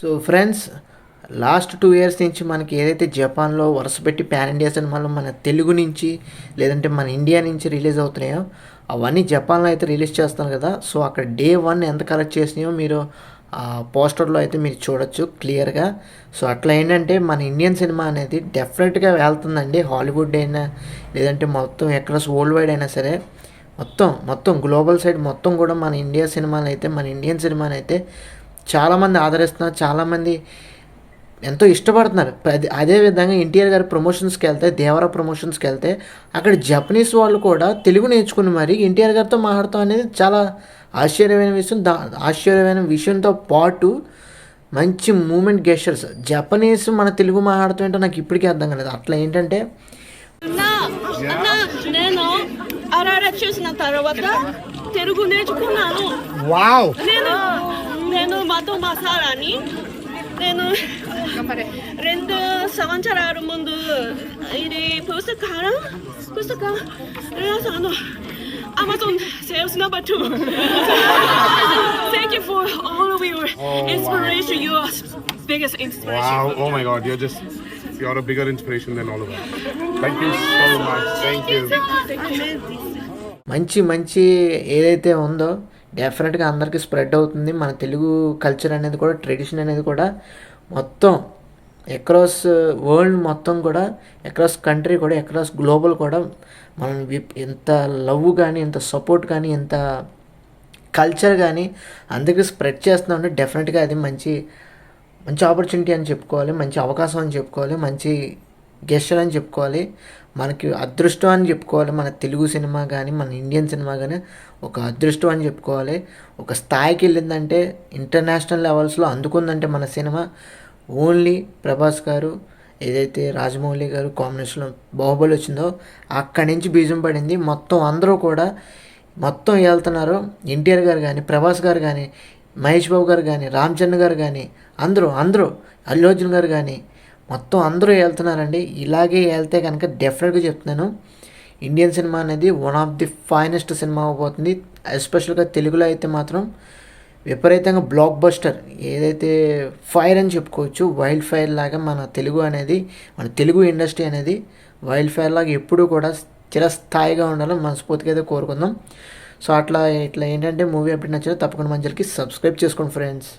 So friends, last 2 years నుంచి మనకి ఏదైతే జపాన్లో వరుసపెట్టి పాన్ ఇండియా సినిమాలు మన తెలుగు నుంచి లేదంటే మన ఇండియా నుంచి రిలీజ్ అవుతున్నాయో అవన్నీ జపాన్లో అయితే రిలీజ్ చేస్తాను కదా. సో అక్కడ డే 1 ఎంత కలెక్ట్ చేసినాయో మీరు ఆ పోస్టర్లో అయితే మీరు చూడొచ్చు క్లియర్గా. సో అట్లా ఏంటంటే మన ఇండియన్ సినిమా అనేది డెఫినెట్గా వెళ్తుందండి. హాలీవుడ్ అయినా లేదంటే మొత్తం ఎక్రాస్ వరల్డ్ వైడ్ అయినా సరే మొత్తం గ్లోబల్ సైడ్ మొత్తం కూడా మన ఇండియా సినిమాలు అయితే మన ఇండియన్ సినిమాని అయితే చాలామంది ఆదరిస్తున్నారు, చాలామంది ఎంతో ఇష్టపడుతున్నారు. అదేవిధంగా ఎన్టీఆర్ గారి ప్రమోషన్స్కి వెళ్తే, దేవరా ప్రమోషన్స్కి వెళ్తే అక్కడ జపనీస్ వాళ్ళు కూడా తెలుగు నేర్చుకుని మరి ఎన్టీఆర్ గారితో మాట్లాడతాం అనేది చాలా ఆశ్చర్యమైన విషయంతో పాటు మంచి మూమెంట్ గెస్చర్స్. జపనీస్ మన తెలుగు మాట్లాడుతుంటే నాకు ఇప్పటికీ అర్థం కాలేదు. అట్లా ఏంటంటే నేను ఆర్ఆర్ చూసిన తర్వాత తెలుగు నేర్చుకున్నాను. వావ్, నేను మధు మసాలాని నేను 2 సంవత్సరాల ముందు ఇది పుస్తకం రాసాను. Amazon sales number 2. Thank you for all of your inspiration. You are biggest inspiration. Wow! Oh my God! You're a bigger inspiration than all of us. Thank you so much. Thank you. మంచి ఏదైతే ఉందో డెఫినెట్గా అందరికీ spread అవుతుంది. మన Telugu culture అనేది కూడా, tradition అనేది కూడా మొత్తం అక్రాస్ వరల్డ్ మొత్తం కూడా, అక్రాస్ కంట్రీ కూడా, అక్రాస్ గ్లోబల్ కూడా మనం ఎంత లవ్ కానీ, ఎంత సపోర్ట్ కానీ, ఎంత కల్చర్ కానీ అందరికీ స్ప్రెడ్ చేస్తున్నామంటే డెఫినెట్గా అది మంచి ఆపర్చునిటీ అని చెప్పుకోవాలి, మంచి అవకాశం అని చెప్పుకోవాలి, మంచి గెస్చర్ అని చెప్పుకోవాలి, మనకి అదృష్టం అని చెప్పుకోవాలి. మన తెలుగు సినిమా కానీ, మన ఇండియన్ సినిమా కానీ ఒక అదృష్టం అని చెప్పుకోవాలి. ఒక స్థాయికి వెళ్ళిందంటే, ఇంటర్నేషనల్ లెవెల్స్లో అందుకుందంటే మన సినిమా ఓన్లీ ప్రభాస్ గారు, ఏదైతే రాజమౌళి గారు కాంబినేషన్లో బాహుబలి వచ్చిందో అక్కడి నుంచి బీజం పడింది. మొత్తం అందరూ కూడా వెళ్తున్నారు. ఎన్టీఆర్ గారు కానీ, ప్రభాస్ గారు కానీ, మహేష్ బాబు గారు కానీ, రామ్ చరణ్ గారు కానీ, అందరూ అల్లు అర్జున్ గారు కానీ మొత్తం అందరూ వెళ్తున్నారండి. ఇలాగే వెళ్తే కనుక డెఫినెట్గా చెప్తున్నాను, ఇండియన్ సినిమా అనేది one of the finest cinema అవబోతుంది. ఎస్పెషల్గా తెలుగులో అయితే మాత్రం విపరీతంగా బ్లాక్ బస్టర్, ఏదైతే ఫైర్ అని చెప్పుకోవచ్చు, వైల్డ్ ఫైర్ లాగా మన తెలుగు ఇండస్ట్రీ అనేది వైల్డ్ ఫైర్ లాగా ఎప్పుడూ కూడా చిరస్థాయిగా ఉండాలని మనస్ఫూర్తిగా అయితే కోరుకుందాం. సో ఇట్లా ఏంటంటే మూవీ అప్డేట్ నచ్చితే తప్పకుండా మంచి సబ్స్క్రైబ్ చేసుకోండి ఫ్రెండ్స్.